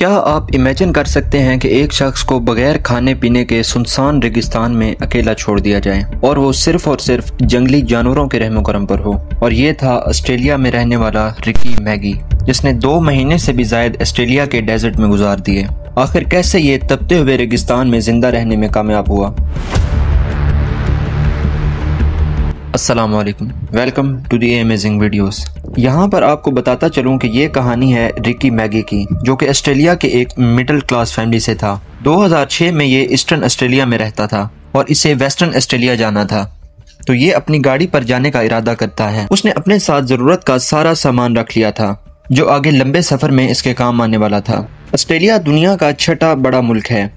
क्या आप इमेजिन कर सकते हैं कि एक शख्स को बगैर खाने पीने के सुनसान रेगिस्तान में अकेला छोड़ दिया जाए और वो सिर्फ और सिर्फ जंगली जानवरों के रहमो करम पर हो। और ये था ऑस्ट्रेलिया में रहने वाला रिकी मैगी, जिसने 2 महीने से भी ज्यादा ऑस्ट्रेलिया के डेजर्ट में गुजार दिए। आखिर कैसे ये तपते हुए रेगिस्तान में जिंदा रहने में कामयाब हुआ? अस्सलाम वालेकुम, welcome to the amazing videos. यहाँ पर आपको बताता चलूँ कि ये कहानी है रिकी मैगी की, जो कि ऑस्ट्रेलिया के एक मिडिल क्लास फैमिली से था। 2006 में ये ईस्टर्न ऑस्ट्रेलिया में रहता था और इसे वेस्टर्न ऑस्ट्रेलिया जाना था। तो ये अपनी गाड़ी पर जाने का इरादा करता है। उसने अपने साथ जरूरत का सारा सामान रख लिया था जो आगे लंबे सफर में इसके काम आने वाला था। ऑस्ट्रेलिया दुनिया का 6ठा बड़ा मुल्क है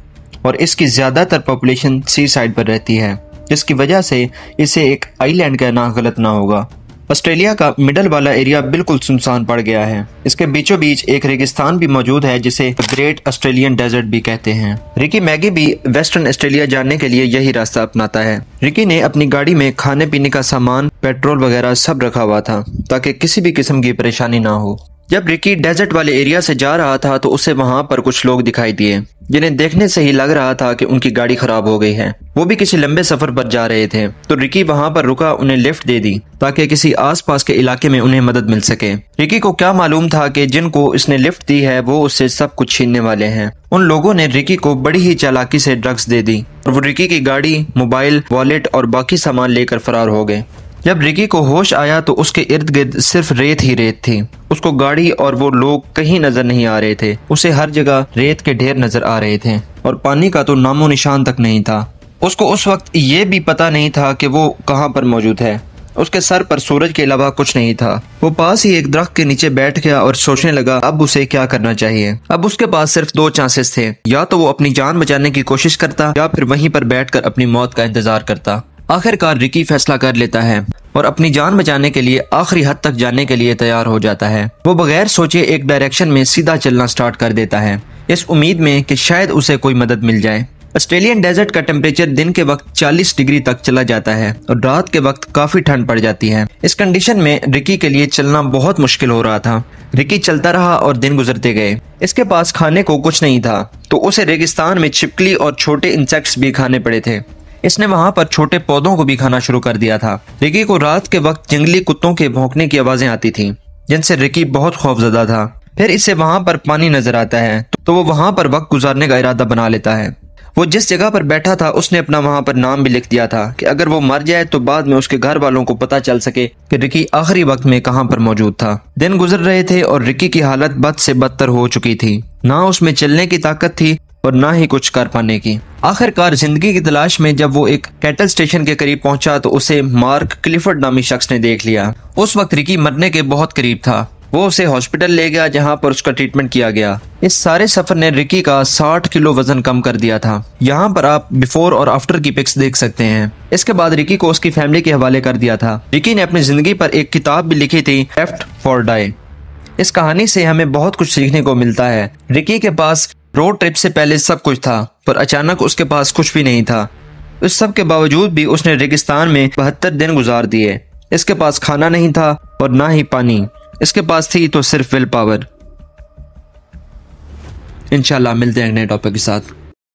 और इसकी ज्यादातर पॉपुलेशन सी साइड पर रहती है, जिसकी वजह से इसे एक आइलैंड कहना गलत ना होगा। ऑस्ट्रेलिया का मिडल वाला एरिया बिल्कुल सुनसान पड़ गया है। इसके बीचों बीच एक रेगिस्तान भी मौजूद है जिसे ग्रेट ऑस्ट्रेलियन डेजर्ट भी कहते हैं। रिकी मैगी भी वेस्टर्न ऑस्ट्रेलिया जाने के लिए यही रास्ता अपनाता है। रिकी ने अपनी गाड़ी में खाने पीने का सामान, पेट्रोल वगैरह सब रखा हुआ था ताकि किसी भी किस्म की परेशानी ना हो। जब रिकी डेजर्ट वाले एरिया से जा रहा था तो उसे वहां पर कुछ लोग दिखाई दिए, जिन्हें देखने से ही लग रहा था कि उनकी गाड़ी खराब हो गई है। वो भी किसी लंबे सफर पर जा रहे थे, तो रिकी वहां पर रुका, उन्हें लिफ्ट दे दी ताकि किसी आसपास के इलाके में उन्हें मदद मिल सके। रिकी को क्या मालूम था कि जिनको इसने लिफ्ट दी है वो उससे सब कुछ छीनने वाले हैं। उन लोगों ने रिकी को बड़ी ही चालाकी से ड्रग्स दे दी और वो रिकी की गाड़ी, मोबाइल, वॉलेट और बाकी सामान लेकर फरार हो गए। जब रिकी को होश आया तो उसके इर्द गिर्द सिर्फ रेत ही रेत थी। उसको गाड़ी और वो लोग कहीं नजर नहीं आ रहे थे। उसे हर जगह रेत के ढेर नजर आ रहे थे और पानी का तो नामो निशान तक नहीं था। उसको उस वक्त ये भी पता नहीं था कि वो कहाँ पर मौजूद है। उसके सर पर सूरज के अलावा कुछ नहीं था। वो पास ही एक दरख्त के नीचे बैठ गया और सोचने लगा अब उसे क्या करना चाहिए। अब उसके पास सिर्फ 2 चांसेस थे, या तो वो अपनी जान बचाने की कोशिश करता या फिर वहीं पर बैठकर अपनी मौत का इंतजार करता। आखिरकार रिकी फैसला कर लेता है और अपनी जान बचाने के लिए आखिरी हद तक जाने के लिए तैयार हो जाता है। वो बगैर सोचे एक डायरेक्शन में सीधा चलना स्टार्ट कर देता है, इस उम्मीद में कि शायद उसे कोई मदद मिल जाए। ऑस्ट्रेलियन डेजर्ट का टेम्परेचर दिन के वक्त 40 डिग्री तक चला जाता है और रात के वक्त काफी ठंड पड़ जाती है। इस कंडीशन में रिकी के लिए चलना बहुत मुश्किल हो रहा था। रिकी चलता रहा और दिन गुजरते गए। इसके पास खाने को कुछ नहीं था, तो उसे रेगिस्तान में छिपकली और छोटे इंसेक्ट्स भी खाने पड़े थे। इसने वहां पर छोटे पौधों को भी खाना शुरू कर दिया था। रिकी को रात के वक्त जंगली कुत्तों के भौंकने की आवाजें आती थीं, जिनसे रिकी बहुत खौफजदा था। फिर इसे वहां पर पानी नजर आता है तो वो वहां पर वक्त गुजारने का इरादा बना लेता है। वो जिस जगह पर बैठा था उसने अपना वहां पर नाम भी लिख दिया था कि अगर वो मर जाए तो बाद में उसके घर वालों को पता चल सके कि रिकी आखिरी वक्त में कहां पर मौजूद था। दिन गुजर रहे थे और रिकी की हालत बद से बदतर हो चुकी थी। ना उसमें चलने की ताकत थी और ना ही कुछ कर पाने की। आखिरकार जिंदगी की तलाश में जब वो एक कैटल स्टेशन के करीब पहुंचा तो उसे मार्क क्लिफर्ड नामी शख्स ने देख लिया। उस वक्त रिकी मरने के बहुत करीब था। वो उसे हॉस्पिटल ले गया जहां पर उसका ट्रीटमेंट किया गया। इस सारे सफर ने रिकी का 60 किलो वजन कम कर दिया था। यहाँ पर आप बिफोर और आफ्टर की पिक्स देख सकते हैं। इसके बाद रिकी को उसकी फैमिली के हवाले कर दिया था। रिकी ने अपनी जिंदगी पर एक किताब भी लिखी थी, लेफ्ट फॉर डाई। इस कहानी से हमें बहुत कुछ सीखने को मिलता है। रिकी के पास रोड ट्रिप से पहले सब कुछ था, पर अचानक उसके पास कुछ भी नहीं था। इस सब के बावजूद भी उसने रेगिस्तान में 72 दिन गुजार दिए। इसके पास खाना नहीं था और ना ही पानी। इसके पास थी तो सिर्फ विल पावर। इंशाल्लाह मिलते हैं नए टॉपिक के साथ।